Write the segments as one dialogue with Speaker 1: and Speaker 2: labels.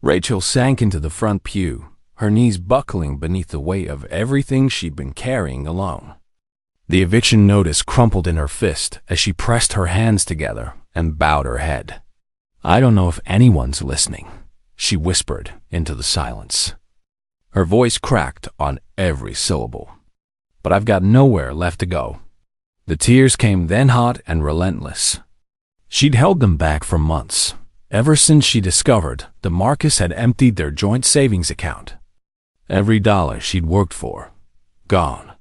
Speaker 1: Rachel sank into the front pew, her knees buckling beneath the weight of everything she'd been carrying alone. The eviction notice crumpled in her fist as she pressed her hands together and bowed her head. "I don't know if anyone's listening," she whispered into the silence. Her voice cracked on every syllable. "But I've got nowhere left to go." The tears came then hot and relentless. She'd held them back for months, ever since she discovered the Marcus had emptied their joint savings account. Every dollar she'd worked for, gone.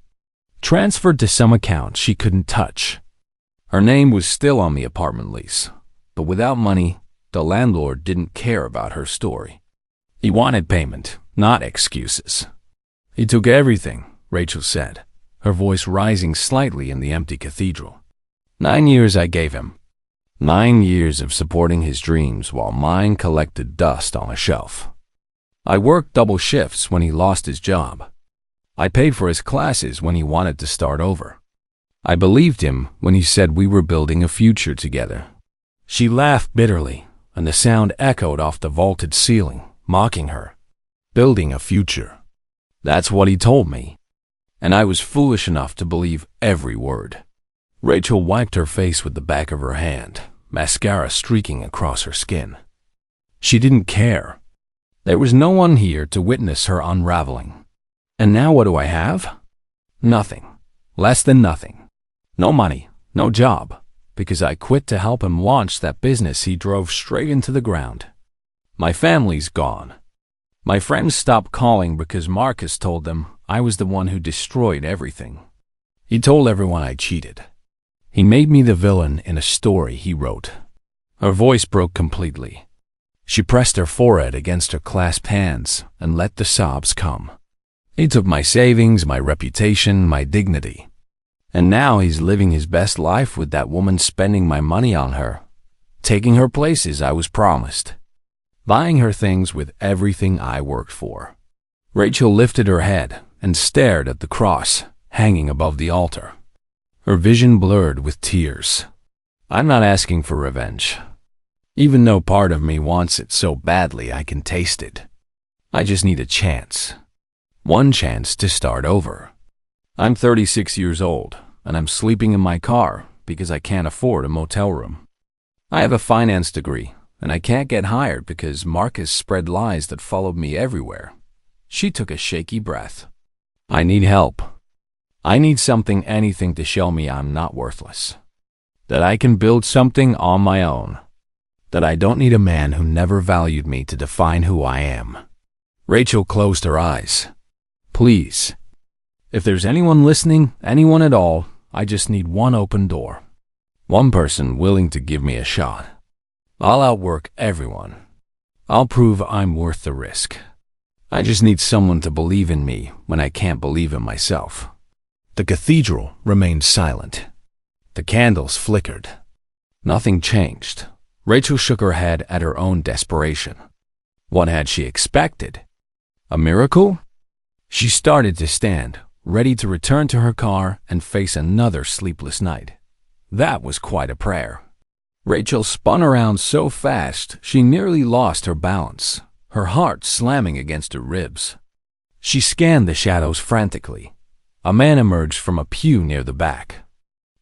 Speaker 1: Transferred to some account she couldn't touch. Her name was still on the apartment lease, but without money, the landlord didn't care about her story. He wanted payment, not excuses. "He took everything," Rachel said, her voice rising slightly in the empty cathedral. 9 years I gave him. 9 years of supporting his dreams while mine collected dust on a shelf. I worked double shifts when he lost his job. I paid for his classes when he wanted to start over. I believed him when he said we were building a future together." She laughed bitterly, and the sound echoed off the vaulted ceiling, mocking her. "Building a future. That's what he told me. And I was foolish enough to believe every word." Rachel wiped her face with the back of her hand, mascara streaking across her skin. She didn't care. There was no one here to witness her unraveling. And now what do I have? Nothing. Less than nothing. No money, no job, because I quit to help him launch that business he drove straight into the ground. My family's gone. My friends stopped calling because Marcus told them I was the one who destroyed everything. He told everyone I cheated. He made me the villain in a story he wrote. Her voice broke completely. She pressed her forehead against her clasped hands and let the sobs come. "He took my savings, my reputation, my dignity. And now he's living his best life with that woman, spending my money on her, taking her places I was promised, buying her things with everything I worked for." Rachel lifted her head and stared at the cross hanging above the altar. Her vision blurred with tears. "I'm not asking for revenge, even though part of me wants it so badly I can taste it. I just need a chance. One chance to start over. I'm 36 years old, and I'm sleeping in my car because I can't afford a motel room. I have a finance degree, and I can't get hired because Marcus spread lies that followed me everywhere." She took a shaky breath. "I need help. I need something, anything to show me I'm not worthless. That I can build something on my own. That I don't need a man who never valued me to define who I am." Rachel closed her eyes. "Please, if there's anyone listening, anyone at all, I just need one open door. One person willing to give me a shot. I'll outwork everyone. I'll prove I'm worth the risk. I just need someone to believe in me when I can't believe in myself." The cathedral remained silent. The candles flickered. Nothing changed. Rachel shook her head at her own desperation. What had she expected? A miracle? She started to stand, ready to return to her car and face another sleepless night. That was quite a prayer. Rachel spun around so fast she nearly lost her balance, her heart slamming against her ribs. She scanned the shadows frantically. A man emerged from a pew near the back.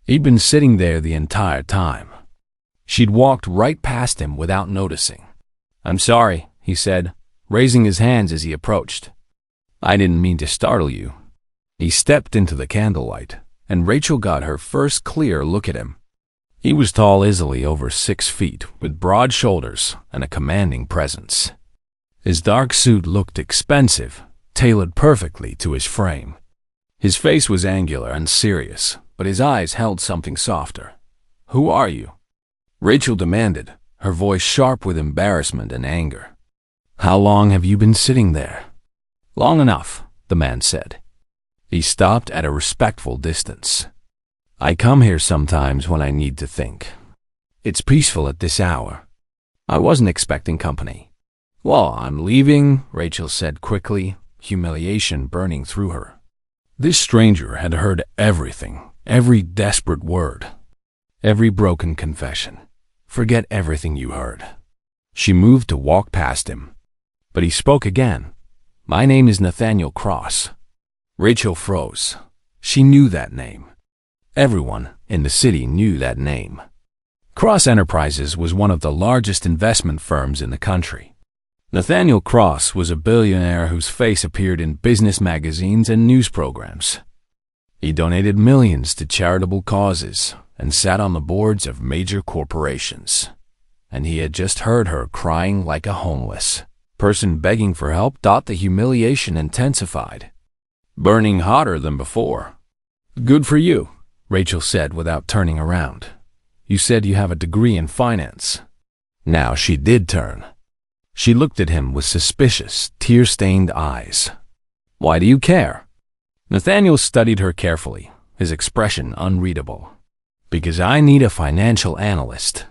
Speaker 1: He'd been sitting there the entire time. She'd walked right past him without noticing. "I'm sorry," he said, raising his hands as he approached. "I didn't mean to startle you." He stepped into the candlelight, and Rachel got her first clear look at him. He was tall, easily over 6 feet, with broad shoulders and a commanding presence. His dark suit looked expensive, tailored perfectly to his frame. His face was angular and serious, but his eyes held something softer. "Who are you?" Rachel demanded, her voice sharp with embarrassment and anger. "How long have you been sitting there?" "Long enough," the man said. He stopped at a respectful distance. "I come here sometimes when I need to think. It's peaceful at this hour. I wasn't expecting company." "Well, I'm leaving," Rachel said quickly, humiliation burning through her. This stranger had heard everything, every desperate word, every broken confession. "Forget everything you heard." She moved to walk past him. But he spoke again. "My name is Nathaniel Cross." Rachel froze. She knew that name. Everyone in the city knew that name. Cross Enterprises was one of the largest investment firms in the country. Nathaniel Cross was a billionaire whose face appeared in business magazines and news programs. He donated millions to charitable causes and sat on the boards of major corporations. And he had just heard her crying like a homeless person begging for help. The humiliation intensified, burning hotter than before. "Good for you," Rachel said without turning around. "You said you have a degree in finance." Now she did turn. She looked at him with suspicious, tear-stained eyes. "Why do you care?" Nathaniel studied her carefully, his expression unreadable. "Because I need a financial analyst.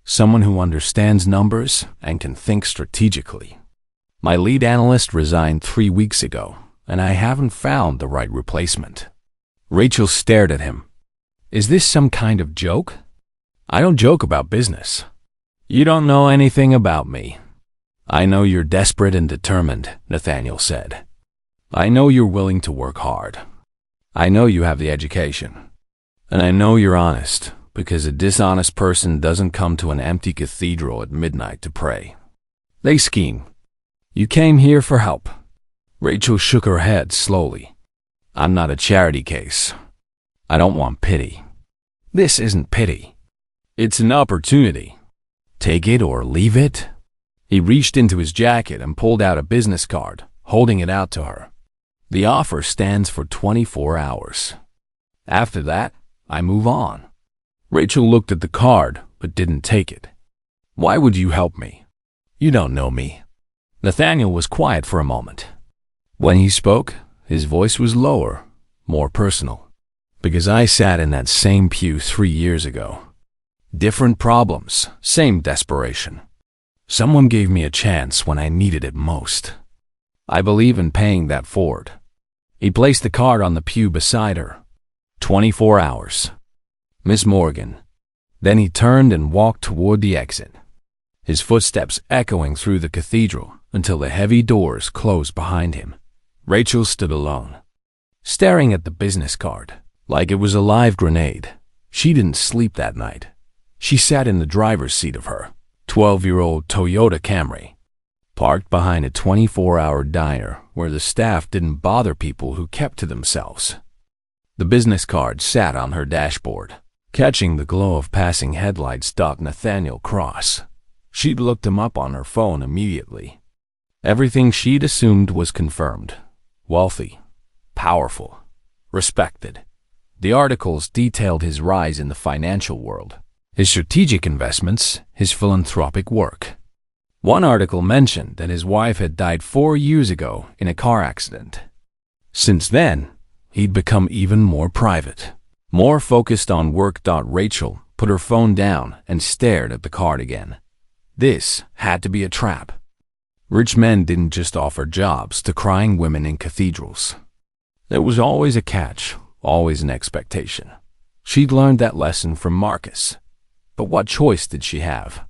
Speaker 1: Someone who understands numbers and can think strategically. My lead analyst resigned 3 weeks ago, and I haven't found the right replacement." Rachel stared at him. "Is this some kind of joke?" "I don't joke about business." "You don't know anything about me." "I know you're desperate and determined," Nathaniel said. "I know you're willing to work hard. I know you have the education. And I know you're honest, because a dishonest person doesn't come to an empty cathedral at midnight to pray. They scheme. You came here for help." Rachel shook her head slowly. "I'm not a charity case. I don't want pity. This isn't pity. It's an opportunity. Take it or leave it." He reached into his jacket and pulled out a business card, holding it out to her. "The offer stands for 24 hours. After that, I move on." Rachel looked at the card, but didn't take it. "Why would you help me? You don't know me." Nathaniel was quiet for a moment. When he spoke, his voice was lower, more personal. "Because I sat in that same pew 3 years ago. Different problems, same desperation. Someone gave me a chance when I needed it most. I believe in paying that forward." He placed the card on the pew beside her. 24 hours. "Miss Morgan." Then he turned and walked toward the exit, his footsteps echoing through the cathedral until the heavy doors closed behind him. Rachel stood alone, staring at the business card like it was a live grenade. She didn't sleep that night. She sat in the driver's seat of her 12-year-old Toyota Camry, parked behind a 24-hour diner where the staff didn't bother people who kept to themselves. The business card sat on her dashboard, catching the glow of passing headlights. Nathaniel Cross. She'd looked him up on her phone immediately. Everything she'd assumed was confirmed. Wealthy, powerful, respected. The articles detailed his rise in the financial world, his strategic investments, his philanthropic work. One article mentioned that his wife had died 4 years ago in a car accident. Since then, he'd become even more private, more focused on work. Rachel put her phone down and stared at the card again. This had to be a trap. Rich men didn't just offer jobs to crying women in cathedrals. There was always a catch, always an expectation. She'd learned that lesson from Marcus. But what choice did she have?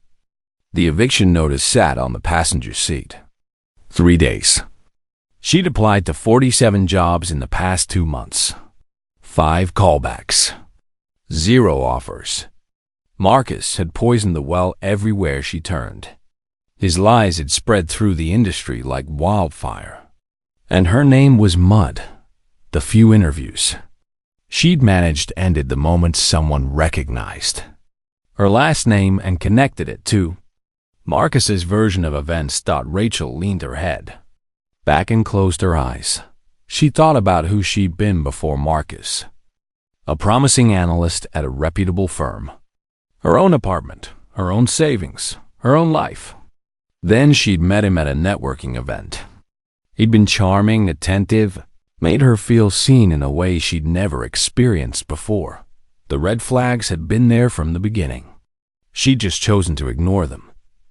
Speaker 1: The eviction notice sat on the passenger seat. 3 days. She'd applied to 47 jobs in the past 2 months. 5 callbacks. 0 offers. Marcus had poisoned the well everywhere she turned. His lies had spread through the industry like wildfire. And her name was mud. The few interviews she'd managed ended the moment someone recognized her last name and connected it to Marcus's version of events. Rachel leaned her head back and closed her eyes. She thought about who she'd been before Marcus. A promising analyst at a reputable firm. Her own apartment, her own savings, her own life. Then she'd met him at a networking event. He'd been charming, attentive, made her feel seen in a way she'd never experienced before. The red flags had been there from the beginning. She'd just chosen to ignore them.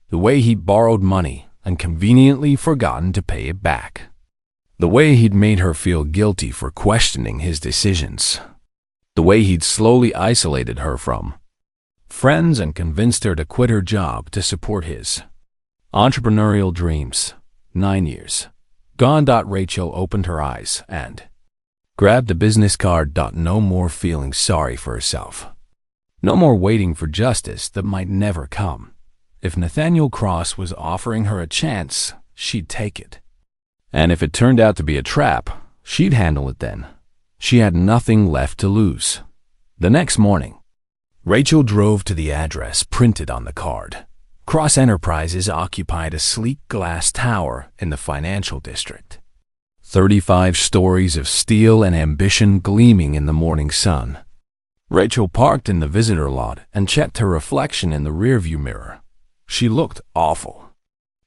Speaker 1: The way he'd borrowed money and conveniently forgotten to pay it back. The way he'd made her feel guilty for questioning his decisions. The way he'd slowly isolated her from friends and convinced her to quit her job to support his entrepreneurial dreams. 9 years. Gone. Rachel opened her eyes and grabbed a business card. No more feeling sorry for herself. No more waiting for justice that might never come. If Nathaniel Cross was offering her a chance, she'd take it. And if it turned out to be a trap, she'd handle it then. She had nothing left to lose. The next morning, Rachel drove to the address printed on the card. Cross Enterprises occupied a sleek glass tower in the financial district. 35 stories of steel and ambition gleaming in the morning sun. Rachel parked in the visitor lot and checked her reflection in the rearview mirror. She looked awful.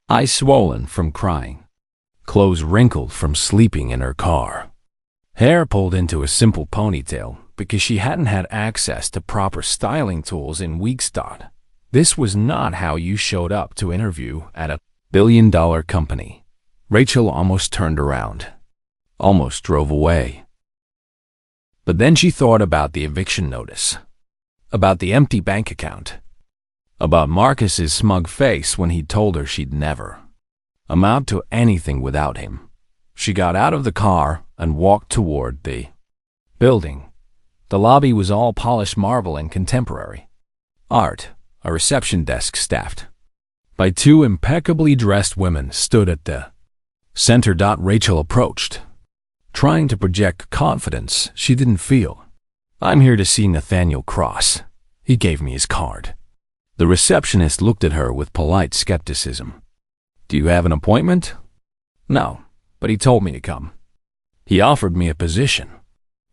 Speaker 1: Eyes swollen from crying. Clothes wrinkled from sleeping in her car. Hair pulled into a simple ponytail because she hadn't had access to proper styling tools in weeks. This was not how you showed up to interview at a billion-dollar company. Rachel almost turned around. Almost drove away. But then she thought about the eviction notice. About the empty bank account. About Marcus's smug face when he told her she'd never amount to anything without him. She got out of the car and walked toward the building. The lobby was all polished marble and contemporary art. A reception desk staffed by 2 impeccably dressed women stood at the center. Rachel approached, trying to project confidence she didn't feel. "I'm here to see Nathaniel Cross. He gave me his card." The receptionist looked at her with polite skepticism. "Do you have an appointment?" "No, but he told me to come. He offered me a position."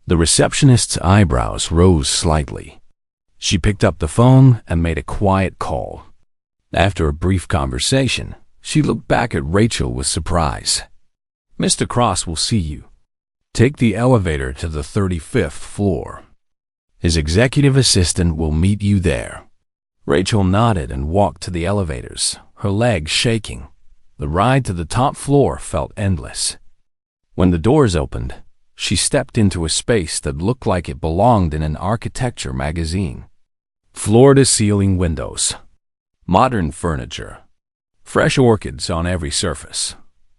Speaker 1: The receptionist's eyebrows rose slightly. She picked up the phone and made a quiet call. After a brief conversation, she looked back at Rachel with surprise. "Mr. Cross will see you. Take the elevator to the 35th floor. His executive assistant will meet you there." Rachel nodded and walked to the elevators, her legs shaking. The ride to the top floor felt endless. When the doors opened, she stepped into a space that looked like it belonged in an architecture magazine. Floor-to-ceiling windows, modern furniture, fresh orchids on every surface.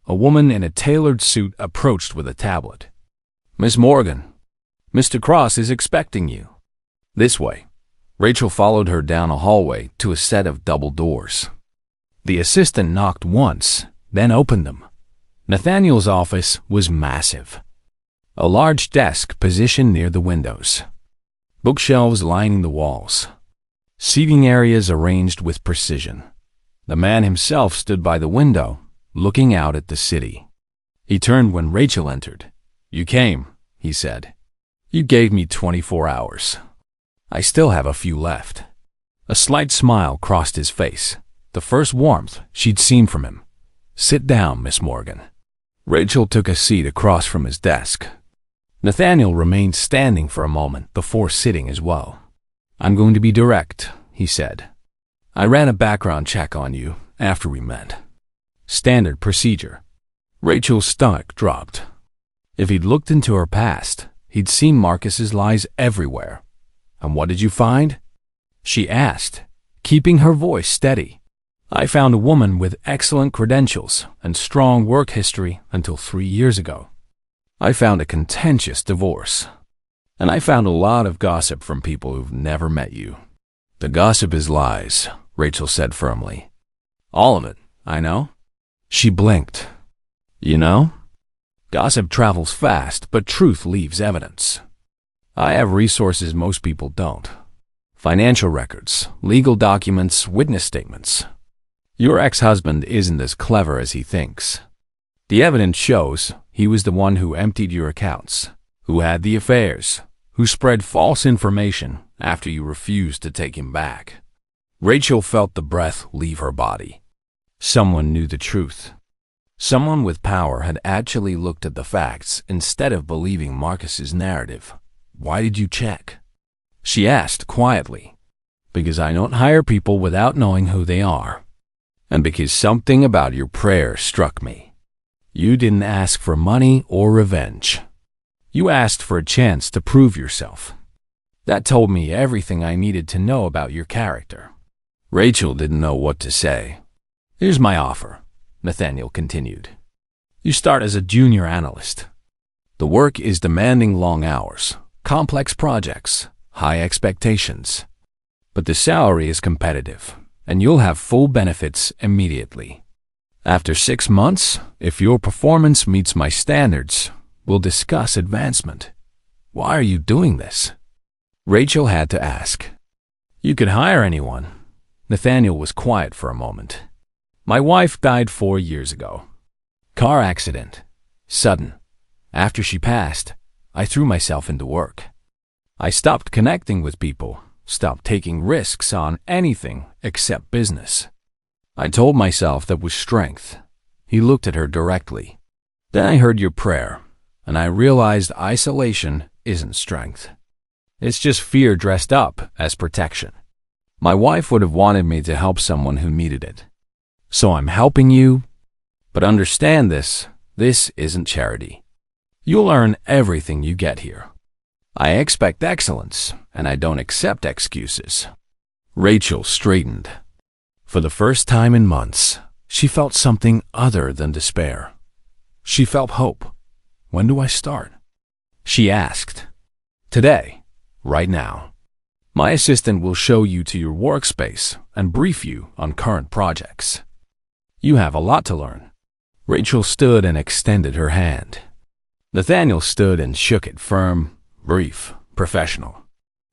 Speaker 1: A woman in a tailored suit approached with a tablet. "Miss Morgan, Mr. Cross is expecting you." "This way." Rachel followed her down a hallway to a set of double doors. The assistant knocked once, then opened them. Nathaniel's office was massive. A large desk positioned near the windows. Bookshelves lining the walls. Seating areas arranged with precision. The man himself stood by the window, looking out at the city. He turned when Rachel entered. "You came," he said. "You gave me 24 hours. I still have a few left." A slight smile crossed his face, the first warmth she'd seen from him. "Sit down, Miss Morgan." Rachel took a seat across from his desk. Nathaniel remained standing for a moment before sitting as well. "I'm going to be direct," he said. "I ran a background check on you after we met. Standard procedure." Rachel's stomach dropped. If he'd looked into her past, he'd seen Marcus's lies everywhere. "And what did you find?" she asked, keeping her voice steady. "I found a woman with excellent credentials and strong work history until 3 years ago. I found a contentious divorce. And I found a lot of gossip from people who've never met you." "The gossip is lies," Rachel said firmly. "All of it, I know." She blinked. "You know? Gossip travels fast, but truth leaves evidence. I have resources most people don't. Financial records, legal documents, witness statements. Your ex-husband isn't as clever as he thinks. The evidence shows he was the one who emptied your accounts, who had the affairs, who spread false information after you refused to take him back." Rachel felt the breath leave her body. Someone knew the truth. Someone with power had actually looked at the facts instead of believing Marcus's narrative. "Why did you check?" she asked quietly. "Because I don't hire people without knowing who they are. And because something about your prayer struck me. You didn't ask for money or revenge. You asked for a chance to prove yourself. That told me everything I needed to know about your character." Rachel didn't know what to say. "Here's my offer. Nathaniel continued. You start as a junior analyst. The work is demanding long hours, complex projects, high expectations. But the salary is competitive, and you'll have full benefits immediately. After 6 months, if your performance meets my standards, we'll discuss advancement. Why are you doing this? Rachel had to ask. You could hire anyone. Nathaniel was quiet for a moment. My wife died 4 years ago. Car accident. Sudden. After she passed, I threw myself into work. I stopped connecting with people, stopped taking risks on anything except business. I told myself that was strength. He looked at her directly. Then I heard your prayer, and I realized isolation isn't strength. It's just fear dressed up as protection. My wife would have wanted me to help someone who needed it. So I'm helping you. But understand this isn't charity. You'll earn everything you get here. I expect excellence, and I don't accept excuses. Rachel straightened. For the first time in months, she felt something other than despair. She felt hope. When do I start? She asked. Today, right now. My assistant will show you to your workspace and brief you on current projects. You have a lot to learn. Rachel stood and extended her hand. Nathaniel stood and shook it firm, brief, professional.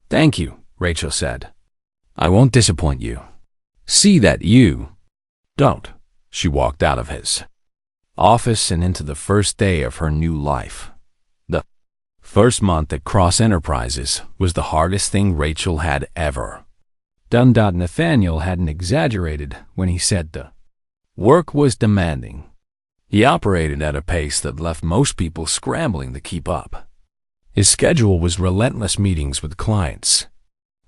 Speaker 1: Thank you, Rachel said. I won't disappoint you. See that you don't. She walked out of his office and into the first day of her new life. The first month at Cross Enterprises was the hardest thing Rachel had ever done. Nathaniel hadn't exaggerated when he said the work was demanding. He operated at a pace that left most people scrambling to keep up. His schedule was relentless meetings with clients,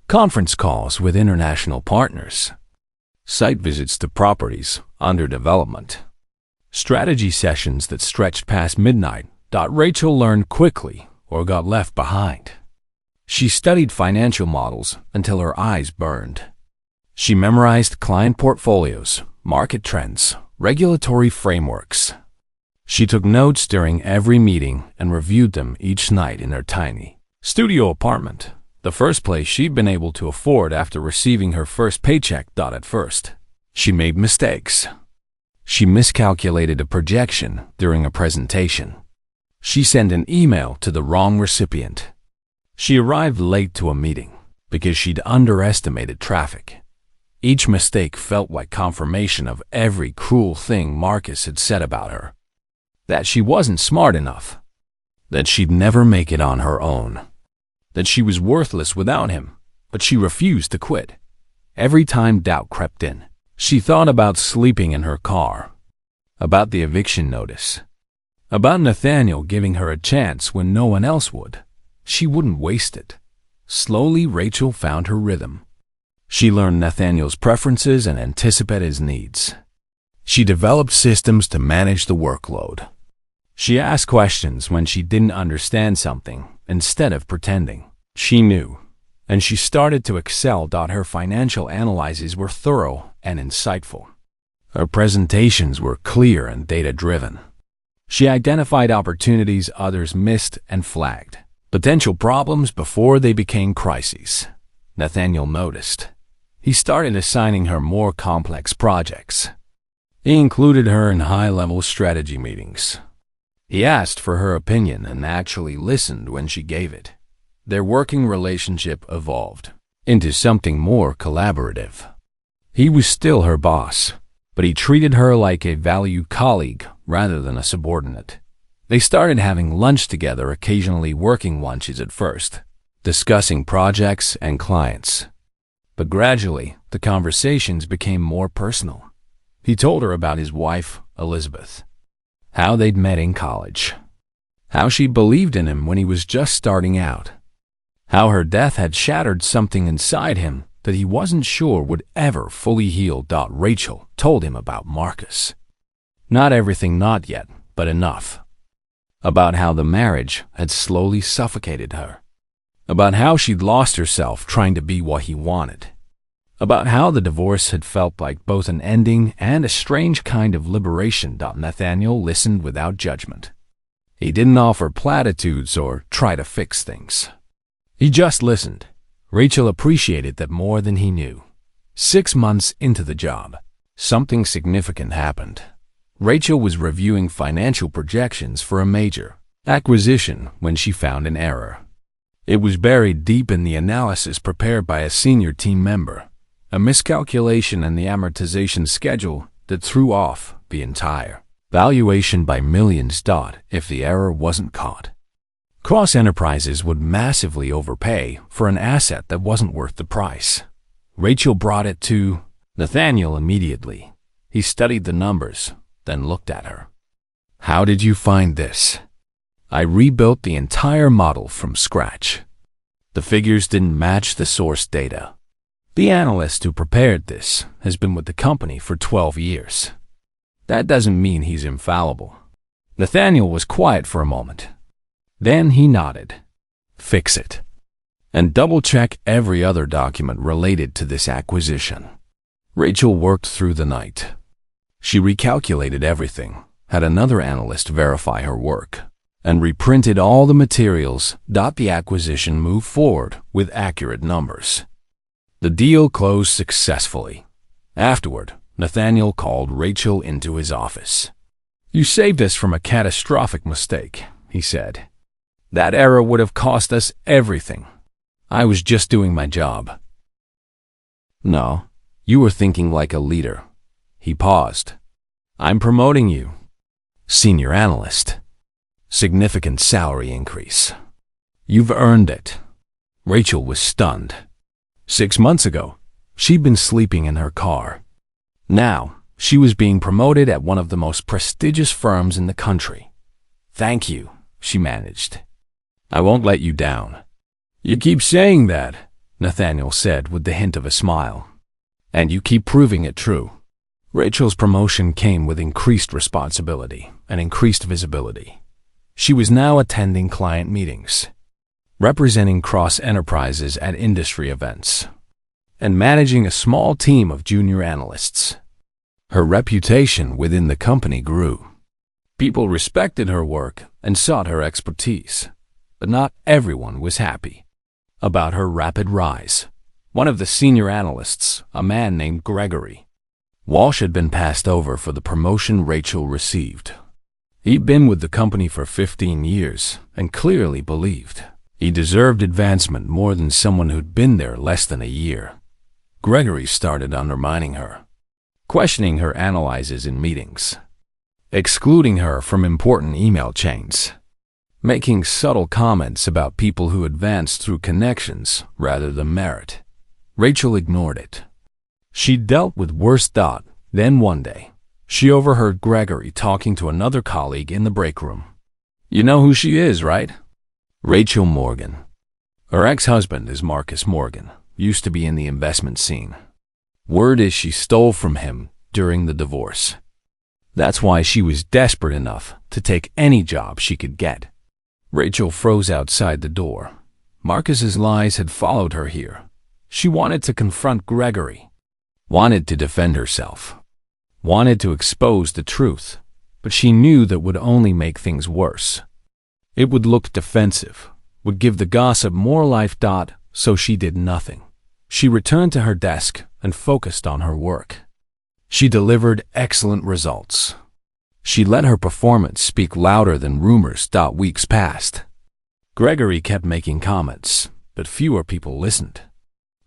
Speaker 1: conference calls with international partners, site visits to properties under development, strategy sessions that stretched past midnight. Rachel learned quickly or got left behind. She studied financial models until her eyes burned. She memorized client portfolios, market trends, regulatory frameworks. She took notes during every meeting and reviewed them each night in her tiny studio apartment, the first place she'd been able to afford after receiving her first paycheck. At first, she made mistakes. She miscalculated a projection during a presentation. She sent an email to the wrong recipient. She arrived late to a meeting because she'd underestimated traffic. Each mistake felt like confirmation of every cruel thing Marcus had said about her. That she wasn't smart enough. That she'd never make it on her own. That she was worthless without him, but she refused to quit. Every time doubt crept in, she thought about sleeping in her car, about the eviction notice, about Nathaniel giving her a chance when no one else would. She wouldn't waste it. Slowly, Rachel found her rhythm. She learned Nathaniel's preferences and anticipated his needs. She developed systems to manage the workload. She asked questions when she didn't understand something, instead of pretending she knew, and she started to excel. Her financial analyses were thorough and insightful. Her presentations were clear and data-driven. She identified opportunities others missed and flagged potential problems before they became crises. Nathaniel noticed. He started assigning her more complex projects. He included her in high-level strategy meetings. He asked for her opinion and actually listened when she gave it. Their working relationship evolved into something more collaborative. He was still her boss, but he treated her like a valued colleague rather than a subordinate. They started having lunch together, occasionally working lunches at first, discussing projects and clients. But gradually, the conversations became more personal. He told her about his wife, Elizabeth, how they'd met in college, how she believed in him when he was just starting out, how her death had shattered something inside him that he wasn't sure would ever fully heal. Rachel told him about Marcus. Not everything, not yet, but enough. About how the marriage had slowly suffocated her. About how she'd lost herself trying to be what he wanted. about how the divorce had felt like both an ending and a strange kind of liberation. Nathaniel listened without judgment. He didn't offer platitudes or try to fix things. He just listened. Rachel appreciated that more than he knew. 6 months into the job, something significant happened. Rachel was reviewing financial projections for a major acquisition when she found an error. It was buried deep in the analysis prepared by a senior team member, a miscalculation in the amortization schedule that threw off the entire valuation by millions. If the error wasn't caught, cross enterprises would massively overpay for an asset that wasn't worth the price. Rachel brought it to Nathaniel immediately. He studied the numbers, then looked at her. "How did you find this?" "I rebuilt the entire model from scratch. The figures didn't match the source data. The analyst who prepared this has been with the company for 12 years. That doesn't mean he's infallible." Nathaniel was quiet for a moment. Then he nodded. "Fix it. And double-check every other document related to this acquisition." Rachel worked through the night. She recalculated everything, had another analyst verify her work, and reprinted all the materials. The acquisition moved forward with accurate numbers. The deal closed successfully. Afterward, Nathaniel called Rachel into his office. "You saved us from a catastrophic mistake," he said. "That error would have cost us everything. I was just doing my job." "No, you were thinking like a leader." He paused. "I'm promoting you. Senior analyst. Significant salary increase. You've earned it." Rachel was stunned. 6 months ago, she'd been sleeping in her car. Now, she was being promoted at one of the most prestigious firms in the country. "Thank you," she managed. "I won't let you down." "You keep saying that," Nathaniel said with the hint of a smile. "And you keep proving it true." Rachel's promotion came with increased responsibility and increased visibility. She was now attending client meetings, representing cross-enterprises at industry events, and managing a small team of junior analysts. Her reputation within the company grew. People respected her work and sought her expertise, but not everyone was happy about her rapid rise. One of the senior analysts, a man named Gregory Walsh, had been passed over for the promotion Rachel received. He'd been with the company for 15 years and clearly believed he deserved advancement more than someone who'd been there less than a year. Gregory started undermining her, questioning her analyses in meetings, excluding her from important email chains, making subtle comments about people who advanced through connections rather than merit. Rachel ignored it. She dealt with worse. Then one day, she overheard Gregory talking to another colleague in the break room. "You know who she is, right?" "Rachel Morgan. Her ex-husband is Marcus Morgan, used to be in the investment scene. Word is she stole from him during the divorce. That's why she was desperate enough to take any job she could get." Rachel froze outside the door. Marcus's lies had followed her here. She wanted to confront Gregory, wanted to defend herself, wanted to expose the truth, but she knew that would only make things worse. It would look defensive, would give the gossip more life. So she did nothing. She returned to her desk and focused on her work. She delivered excellent results. She let her performance speak louder than rumors. Weeks passed. Gregory kept making comments, but fewer people listened.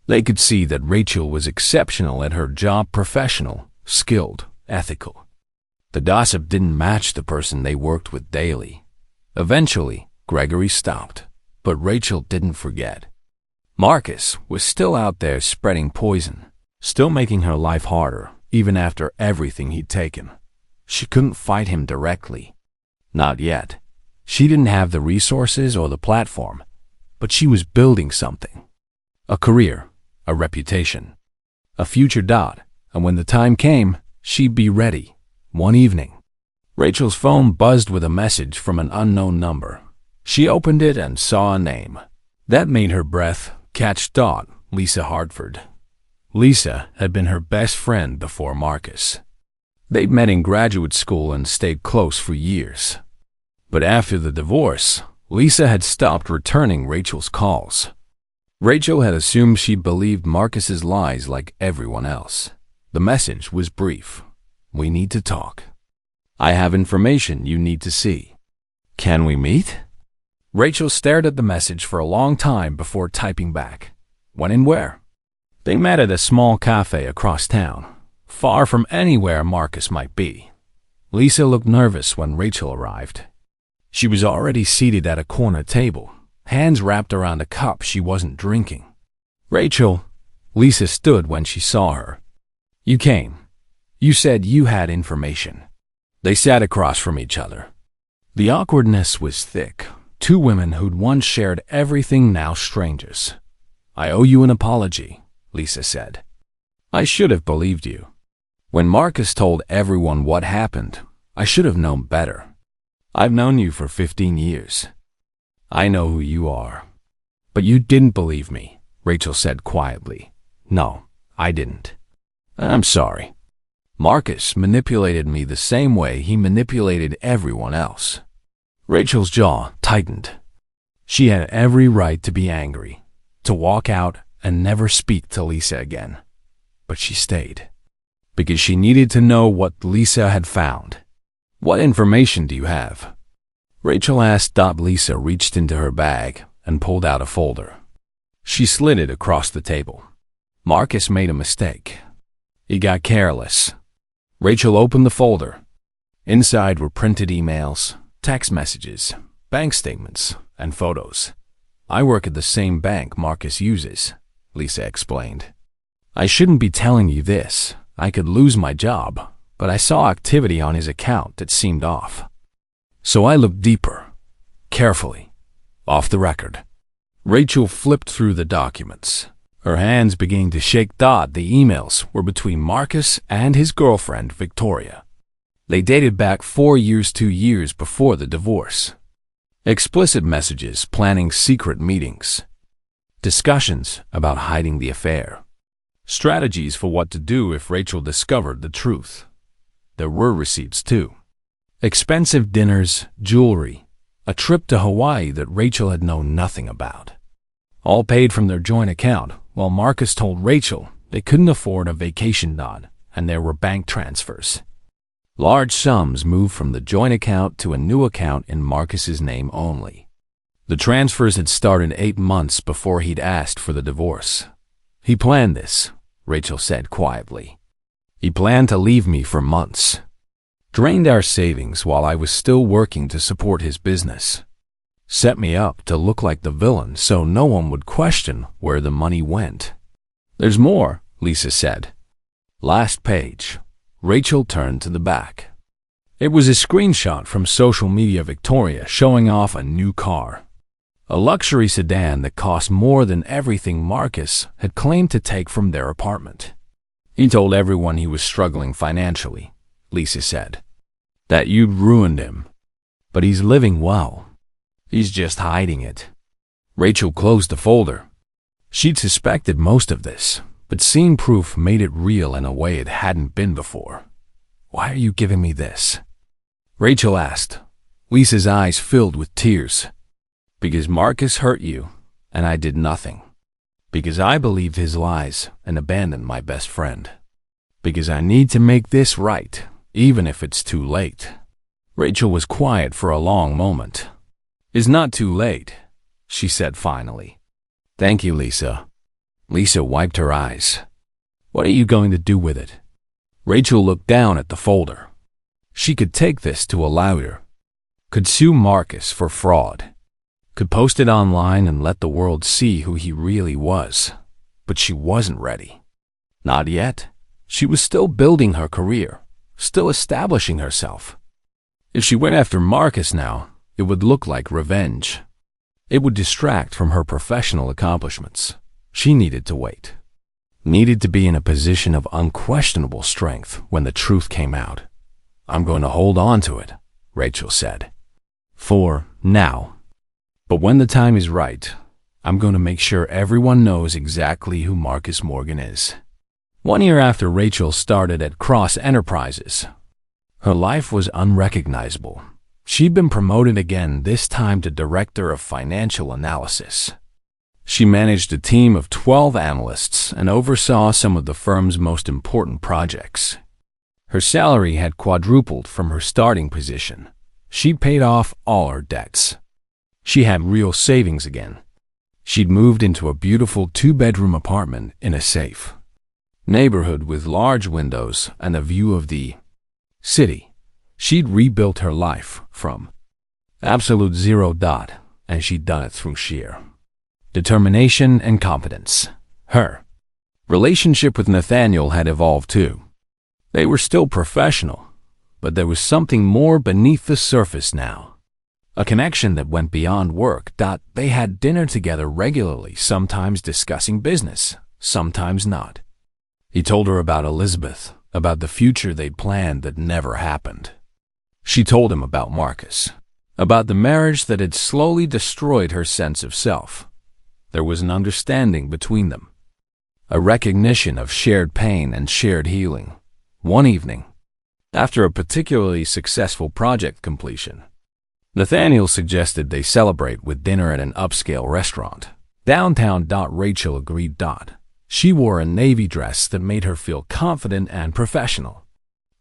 Speaker 1: They could see that Rachel was exceptional at her job, professional, skilled, ethical. The gossip didn't match the person they worked with daily. Eventually, Gregory stopped, but Rachel didn't forget. Marcus was still out there spreading poison, still making her life harder, even after everything he'd taken. She couldn't fight him directly. Not yet. She didn't have the resources or the platform, but she was building something. A career, a reputation, a future. And when the time came, she'd be ready. One evening, Rachel's phone buzzed with a message from an unknown number. She opened it and saw a name. That made her breath catch. Lisa Hartford. Lisa had been her best friend before Marcus. They'd met in graduate school and stayed close for years. But after the divorce, Lisa had stopped returning Rachel's calls. Rachel had assumed she believed Marcus's lies like everyone else. The message was brief. "We need to talk. I have information you need to see. Can we meet?" Rachel stared at the message for a long time before typing back. When and where? They met at a small cafe across town, far from anywhere Marcus might be. Lisa looked nervous when Rachel arrived. She was already seated at a corner table, hands wrapped around a cup she wasn't drinking. "Rachel," Lisa stood when she saw her. "You came. You said you had information." They sat across from each other. The awkwardness was thick. Two women who'd once shared everything, now strangers. "I owe you an apology," Lisa said. "I should have believed you. When Marcus told everyone what happened, I should have known better. I've known you for 15 years. I know who you are." "But you didn't believe me," Rachel said quietly. "No, I didn't. I'm sorry. Marcus manipulated me the same way he manipulated everyone else." Rachel's jaw tightened. She had every right to be angry, to walk out and never speak to Lisa again. But she stayed, because she needed to know what Lisa had found. "What information do you have?" Rachel asked. Lisa reached into her bag and pulled out a folder. She slid it across the table. "Marcus made a mistake. He got careless." Rachel opened the folder. Inside were printed emails, text messages, bank statements, and photos. "I work at the same bank Marcus uses," Lisa explained. "I shouldn't be telling you this. I could lose my job, but I saw activity on his account that seemed off. So I looked deeper, carefully, off the record." Rachel flipped through the documents. Her hands began to shake. The emails were between Marcus and his girlfriend, Victoria. They dated back 4 years, 2 years before the divorce. Explicit messages planning secret meetings. Discussions about hiding the affair. Strategies for what to do if Rachel discovered the truth. There were receipts too. Expensive dinners, jewelry, a trip to Hawaii that Rachel had known nothing about. All paid from their joint account, while Marcus told Rachel they couldn't afford a vacation, and there were bank transfers. Large sums moved from the joint account to a new account in Marcus's name only. The transfers had started 8 months before he'd asked for the divorce. "He planned this," Rachel said quietly. "He planned to leave me for months. Drained our savings while I was still working to support his business. Set me up to look like the villain so no one would question where the money went." "There's more," Lisa said. Last page. Rachel turned to the back. It was a screenshot from social media Victoria showing off a new car. A luxury sedan that cost more than everything Marcus had claimed to take from their apartment. "He told everyone he was struggling financially," Lisa said. "That you'd ruined him. But he's living well. He's just hiding it." Rachel closed the folder. She'd suspected most of this, but seeing proof made it real in a way it hadn't been before. "Why are you giving me this?" Rachel asked. Lisa's eyes filled with tears. "Because Marcus hurt you, and I did nothing. Because I believed his lies and abandoned my best friend. Because I need to make this right, even if it's too late." Rachel was quiet for a long moment. "It's not too late," she said finally. "Thank you, Lisa." Lisa wiped her eyes. "What are you going to do with it?" Rachel looked down at the folder. She could take this to a lawyer. Could sue Marcus for fraud. Could post it online and let the world see who he really was. But she wasn't ready. Not yet. She was still building her career, still establishing herself. If she went after Marcus now, it would look like revenge. It would distract from her professional accomplishments. She needed to wait. Needed to be in a position of unquestionable strength when the truth came out. "I'm going to hold on to it," Rachel said. "For now. But when the time is right, I'm going to make sure everyone knows exactly who Marcus Morgan is." 1 year after Rachel started at Cross Enterprises, her life was unrecognizable. She'd been promoted again, this time to Director of Financial Analysis. She managed a team of 12 analysts and oversaw some of the firm's most important projects. Her salary had quadrupled from her starting position. She'd paid off all her debts. She had real savings again. She'd moved into a beautiful 2-bedroom apartment in a safe neighborhood with large windows and a view of the city. She'd rebuilt her life from absolute zero, and she'd done it through sheer determination and competence. Her relationship with Nathaniel had evolved too. They were still professional, but there was something more beneath the surface now. A connection that went beyond work. They had dinner together regularly, sometimes discussing business, sometimes not. He told her about Elizabeth, about the future they'd planned that never happened. She told him about Marcus, about the marriage that had slowly destroyed her sense of self. There was an understanding between them, a recognition of shared pain and shared healing. One evening, after a particularly successful project completion, Nathaniel suggested they celebrate with dinner at an upscale restaurant downtown. Rachel agreed. She wore a navy dress that made her feel confident and professional.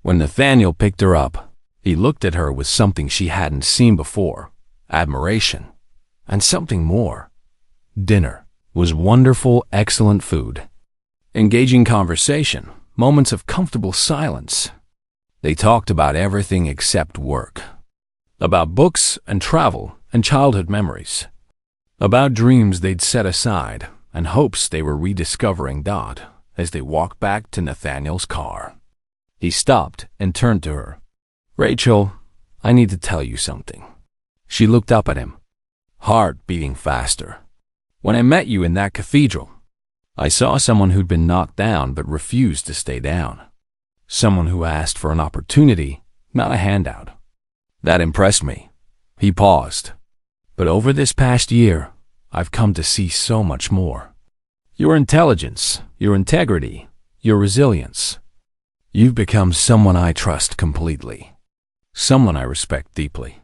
Speaker 1: When Nathaniel picked her up, he looked at her with something she hadn't seen before, admiration, and something more. Dinner was wonderful, excellent food, engaging conversation, moments of comfortable silence. They talked about everything except work, about books and travel and childhood memories, about dreams they'd set aside and hopes they were rediscovering. As they walked back to Nathaniel's car, he stopped and turned to her. "Rachel, I need to tell you something." She looked up at him, heart beating faster. "When I met you in that cathedral, I saw someone who'd been knocked down but refused to stay down. Someone who asked for an opportunity, not a handout. That impressed me." He paused. "But over this past year, I've come to see so much more. Your intelligence, your integrity, your resilience. You've become someone I trust completely, someone I respect deeply,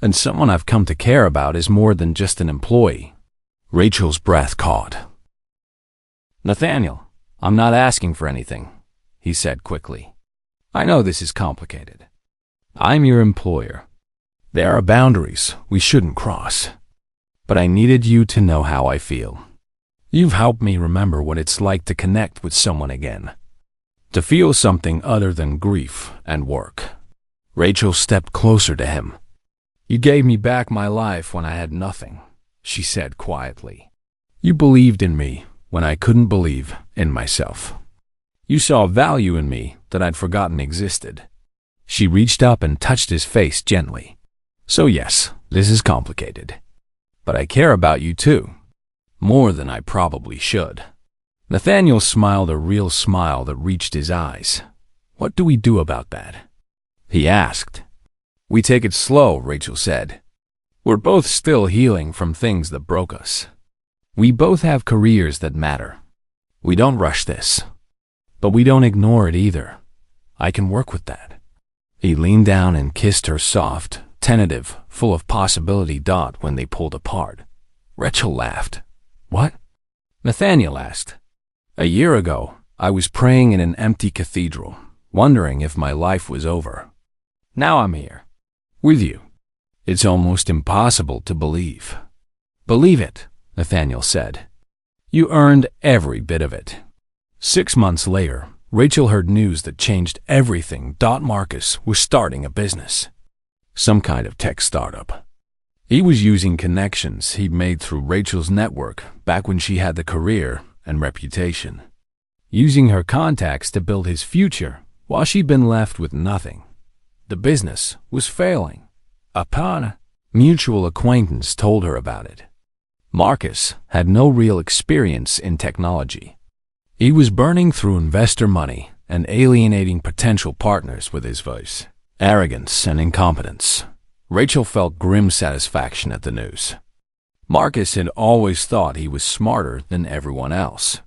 Speaker 1: and someone I've come to care about as more than just an employee." Rachel's breath caught. "Nathaniel, I'm not asking for anything," he said quickly. "I know this is complicated. I'm your employer. There are boundaries we shouldn't cross. But I needed you to know how I feel. You've helped me remember what it's like to connect with someone again, to feel something other than grief and work." Rachel stepped closer to him. "You gave me back my life when I had nothing," she said quietly. "You believed in me when I couldn't believe in myself. You saw value in me that I'd forgotten existed." She reached up and touched his face gently. "So yes, this is complicated. But I care about you too, more than I probably should." Nathaniel smiled, a real smile that reached his eyes. "What do we do about that?" he asked. "We take it slow," Rachel said. "We're both still healing from things that broke us. We both have careers that matter. We don't rush this, but we don't ignore it either. I can work with that." He leaned down and kissed her soft, tentative, full of possibility. When they pulled apart, Rachel laughed. "What?" Nathaniel asked. "A year ago, I was praying in an empty cathedral, wondering if my life was over. Now I'm here, with you. It's almost impossible to believe." "Believe it," Nathaniel said. "You earned every bit of it." 6 months later, Rachel heard news that changed everything. Marcus was starting a business, some kind of tech startup. He was using connections he'd made through Rachel's network back when she had the career and reputation, using her contacts to build his future while she'd been left with nothing. The business was failing. A mutual acquaintance told her about it. Marcus had no real experience in technology. He was burning through investor money and alienating potential partners with his voice, arrogance, and incompetence. Rachel felt grim satisfaction at the news. Marcus had always thought he was smarter than everyone else.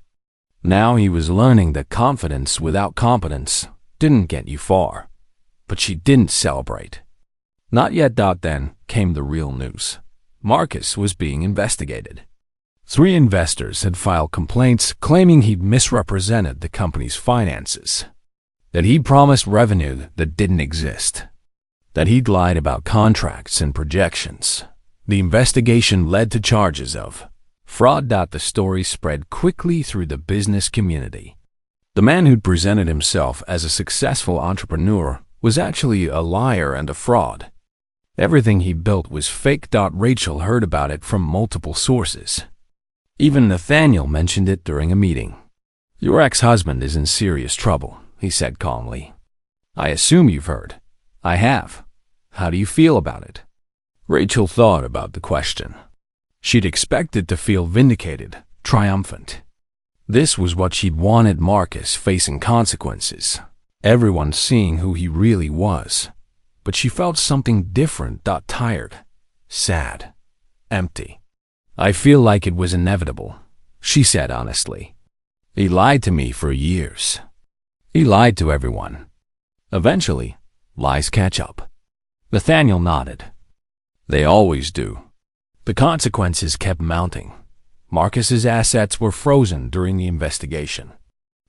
Speaker 1: Now he was learning that confidence without competence didn't get you far. But she didn't celebrate. Not yet. Then came the real news. Marcus was being investigated. 3 investors had filed complaints claiming he'd misrepresented the company's finances, that he'd promised revenue that didn't exist, that he'd lied about contracts and projections. The investigation led to charges of fraud. The story spread quickly through the business community. The man who'd presented himself as a successful entrepreneur was actually a liar and a fraud. Everything he built was fake. Rachel heard about it from multiple sources. Even Nathaniel mentioned it during a meeting. "Your ex-husband is in serious trouble," he said calmly. "I assume you've heard." "I have. How do you feel about it?" Rachel thought about the question. She'd expected to feel vindicated, triumphant. This was what she'd wanted: Marcus facing consequences, everyone seeing who he really was. But she felt something different. Tired, sad, empty. "I feel like it was inevitable," she said honestly. "He lied to me for years. He lied to everyone. Eventually, lies catch up." Nathaniel nodded. "They always do." The consequences kept mounting. Marcus's assets were frozen during the investigation.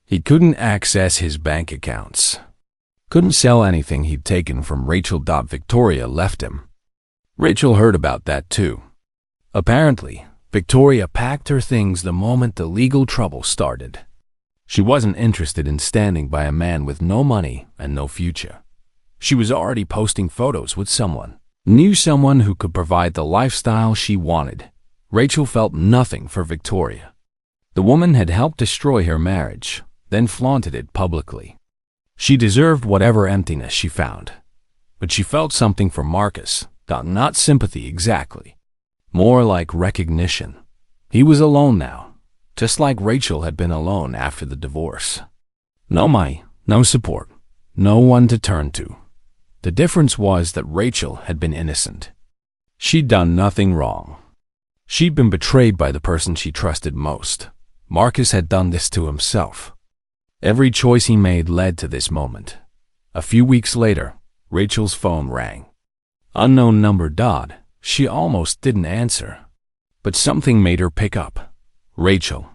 Speaker 1: He couldn't access his bank accounts. Couldn't sell anything he'd taken from Rachel. Victoria left him. Rachel heard about that too. Apparently, Victoria packed her things the moment the legal trouble started. She wasn't interested in standing by a man with no money and no future. She was already posting photos with someone, knew someone who could provide the lifestyle she wanted. Rachel felt nothing for Victoria. The woman had helped destroy her marriage, then flaunted it publicly. She deserved whatever emptiness she found. But she felt something for Marcus. Not sympathy exactly. More like recognition. He was alone now, just like Rachel had been alone after the divorce. No money, no support, no one to turn to. The difference was that Rachel had been innocent. She'd done nothing wrong. She'd been betrayed by the person she trusted most. Marcus had done this to himself. Every choice he made led to this moment. A few weeks later, Rachel's phone rang. Unknown number. She almost didn't answer. But something made her pick up. Rachel.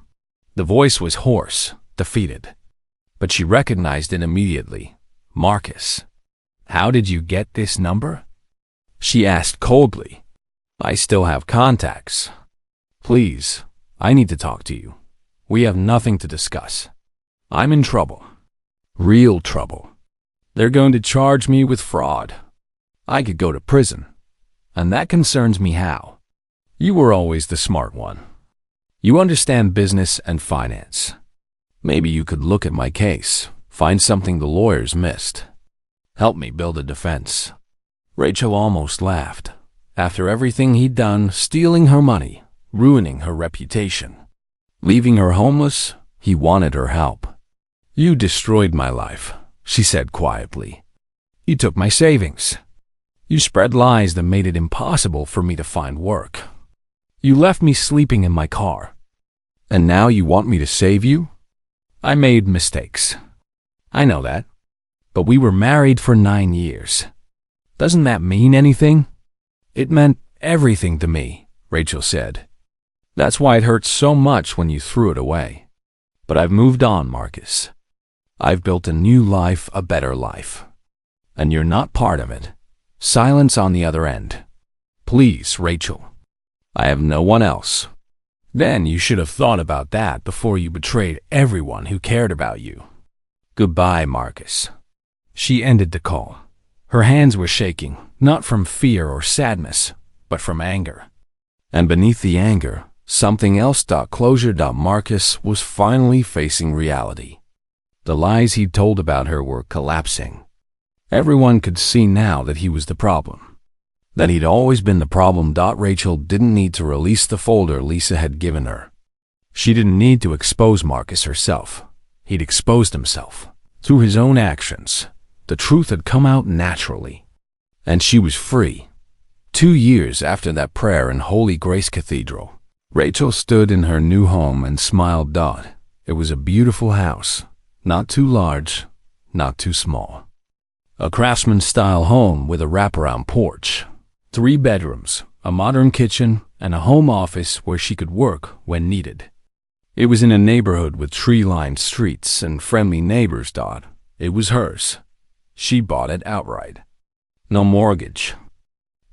Speaker 1: The voice was hoarse, defeated. But she recognized it immediately. Marcus. "How did you get this number?" she asked coldly. "I still have contacts. Please, I need to talk to you. We have nothing to discuss. I'm in trouble. Real trouble. They're going to charge me with fraud. I could go to prison. And that concerns me. How? You were always the smart one. You understand business and finance. Maybe you could look at my case, find something the lawyers missed. Help me build a defense." Rachel almost laughed. After everything he'd done, stealing her money, ruining her reputation, leaving her homeless, he wanted her help. "You destroyed my life," she said quietly. "You took my savings. You spread lies that made it impossible for me to find work. You left me sleeping in my car. And now you want me to save you? I made mistakes. I know that. But we were married for 9 years. Doesn't that mean anything?" "It meant everything to me," Rachel said. "That's why it hurt so much when you threw it away. But I've moved on, Marcus. I've built a new life, a better life. And you're not part of it." Silence on the other end. "Please, Rachel. I have no one else." "Then you should have thought about that before you betrayed everyone who cared about you." "Goodbye, Marcus." She ended the call. Her hands were shaking, not from fear or sadness, but from anger. And beneath the anger, something else. Closure. Marcus was finally facing reality. The lies he'd told about her were collapsing. Everyone could see now that he was the problem. That he'd always been the problem. Rachel didn't need to release the folder Lisa had given her. She didn't need to expose Marcus herself. He'd exposed himself. Through his own actions, the truth had come out naturally. And she was free. 2 years after that prayer in Holy Grace Cathedral, Rachel stood in her new home and smiled. It was a beautiful house, not too large, not too small. A craftsman-style home with a wraparound porch, 3 bedrooms, a modern kitchen, and a home office where she could work when needed. It was in a neighborhood with tree-lined streets and friendly neighbors. It was hers. She bought it outright. No mortgage.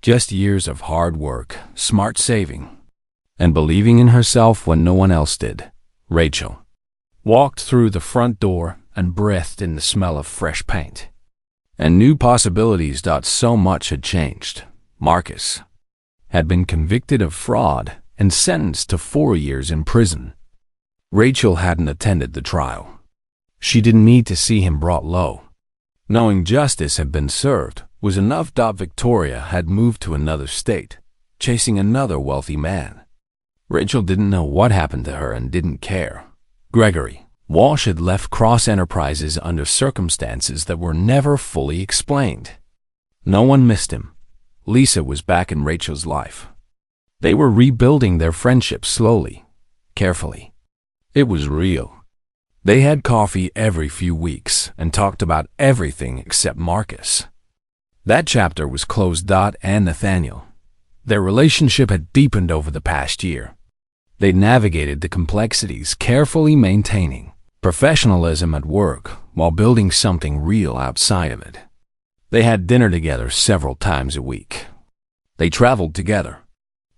Speaker 1: Just years of hard work, smart saving, and believing in herself when no one else did. Rachel walked through the front door and breathed in the smell of fresh paint. And new possibilities. So much had changed. Marcus had been convicted of fraud and sentenced to 4 years in prison. Rachel hadn't attended the trial. She didn't need to see him brought low. Knowing justice had been served was enough. Victoria had moved to another state, chasing another wealthy man. Rachel didn't know what happened to her and didn't care. Gregory Walsh had left Cross Enterprises under circumstances that were never fully explained. No one missed him. Lisa was back in Rachel's life. They were rebuilding their friendship slowly, carefully. It was real. They had coffee every few weeks and talked about everything except Marcus. That chapter was closed. And Nathaniel. Their relationship had deepened over the past year. They navigated the complexities, carefully maintaining professionalism at work while building something real outside of it. They had dinner together several times a week. They traveled together.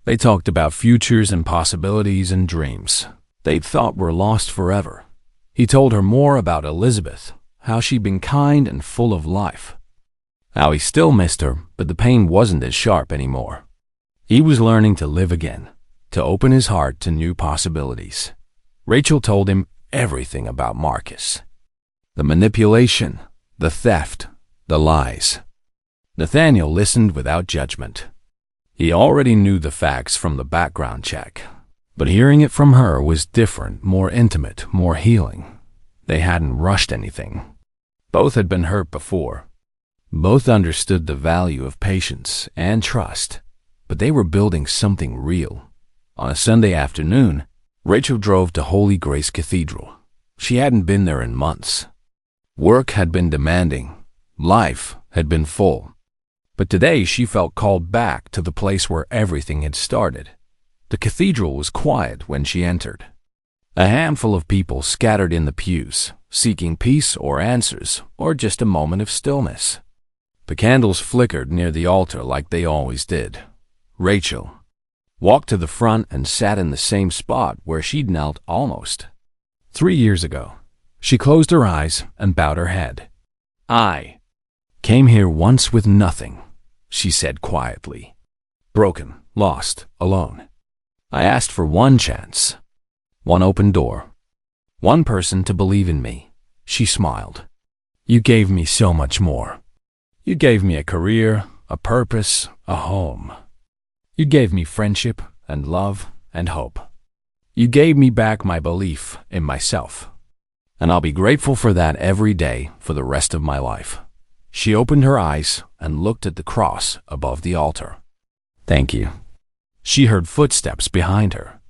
Speaker 1: They talked about futures and possibilities and dreams they thought were lost forever. He told her more about Elizabeth, how she'd been kind and full of life, how he still missed her, but the pain wasn't as sharp anymore. He was learning to live again, to open his heart to new possibilities. Rachel told him everything about Marcus. The manipulation, the theft, the lies. Nathaniel listened without judgment. He already knew the facts from the background check, but hearing it from her was different, more intimate, more healing. They hadn't rushed anything. Both had been hurt before. Both understood the value of patience and trust, but they were building something real. On a Sunday afternoon, Rachel drove to Holy Grace Cathedral. She hadn't been there in months. Work had been demanding. Life had been full. But today she felt called back to the place where everything had started. The cathedral was quiet when she entered. A handful of people scattered in the pews, seeking peace or answers, or just a moment of stillness. The candles flickered near the altar like they always did. Rachel walked to the front and sat in the same spot where she'd knelt almost 3 years ago. She closed her eyes and bowed her head. "I came here once with nothing," she said quietly. "Broken, lost, alone. I asked for one chance, one open door, one person to believe in me." She smiled. "You gave me so much more. You gave me a career, a purpose, a home. You gave me friendship and love and hope. You gave me back my belief in myself. And I'll be grateful for that every day for the rest of my life." She opened her eyes and looked at the cross above the altar. "Thank you." She heard footsteps behind her.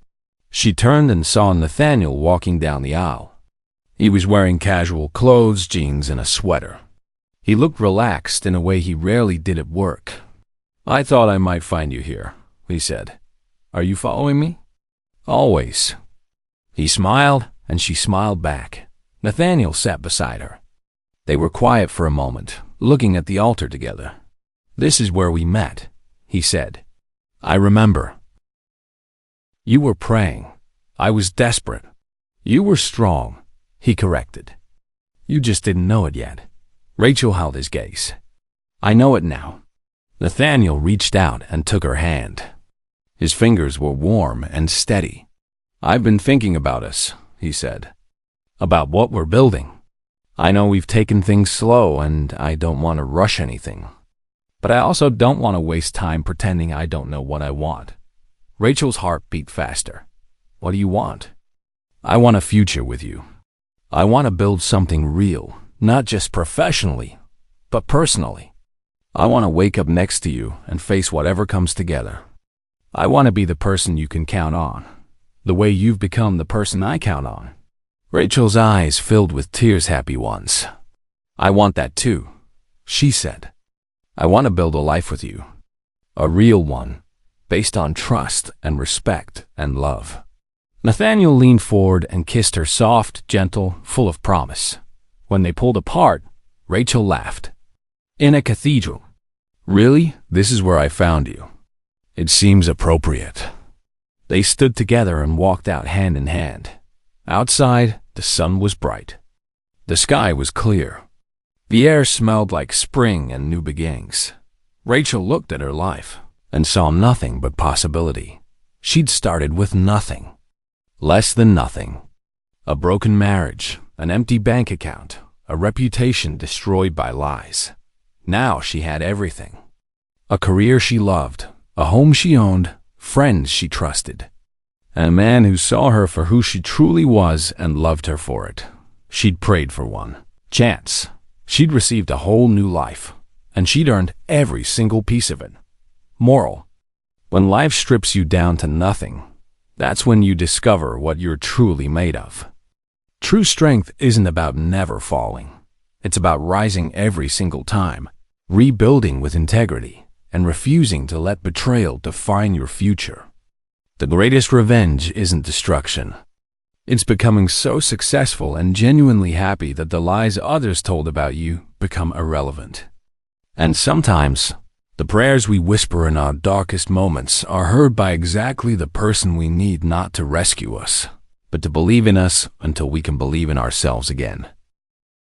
Speaker 1: She turned and saw Nathaniel walking down the aisle. He was wearing casual clothes, jeans, and a sweater. He looked relaxed in a way he rarely did at work. "I thought I might find you here," he said. "Are you following me?" "Always." He smiled, and she smiled back. Nathaniel sat beside her. They were quiet for a moment, looking at the altar together. "This is where we met," he said. "I remember. You were praying. I was desperate. You were strong," he corrected. "You just didn't know it yet." Rachel held his gaze. "I know it now." Nathaniel reached out and took her hand. His fingers were warm and steady. "I've been thinking about us," he said. "About what we're building. I know we've taken things slow, and I don't want to rush anything. But I also don't want to waste time pretending I don't know what I want." Rachel's heart beat faster. "What do you want?" "I want a future with you. I want to build something real, not just professionally, but personally. I want to wake up next to you and face whatever comes together. I want to be the person you can count on, the way you've become the person I count on." Rachel's eyes filled with tears, happy ones. "I want that too," she said. "I want to build a life with you. A real one, based on trust and respect and love." Nathaniel leaned forward and kissed her, soft, gentle, full of promise. When they pulled apart, Rachel laughed. "In a cathedral. Really? This is where I found you. It seems appropriate." They stood together and walked out hand in hand. Outside, the sun was bright. The sky was clear. The air smelled like spring and new beginnings. Rachel looked at her life and saw nothing but possibility. She'd started with nothing. Less than nothing. A broken marriage, an empty bank account, a reputation destroyed by lies. Now she had everything. A career she loved, a home she owned, friends she trusted, and a man who saw her for who she truly was and loved her for it. She'd prayed for one chance. She'd received a whole new life, and she'd earned every single piece of it. Moral: when life strips you down to nothing, that's when you discover what you're truly made of. True strength isn't about never falling. It's about rising every single time, rebuilding with integrity, and refusing to let betrayal define your future. The greatest revenge isn't destruction. It's becoming so successful and genuinely happy that the lies others told about you become irrelevant. And sometimes, the prayers we whisper in our darkest moments are heard by exactly the person we need, not to rescue us, but to believe in us until we can believe in ourselves again.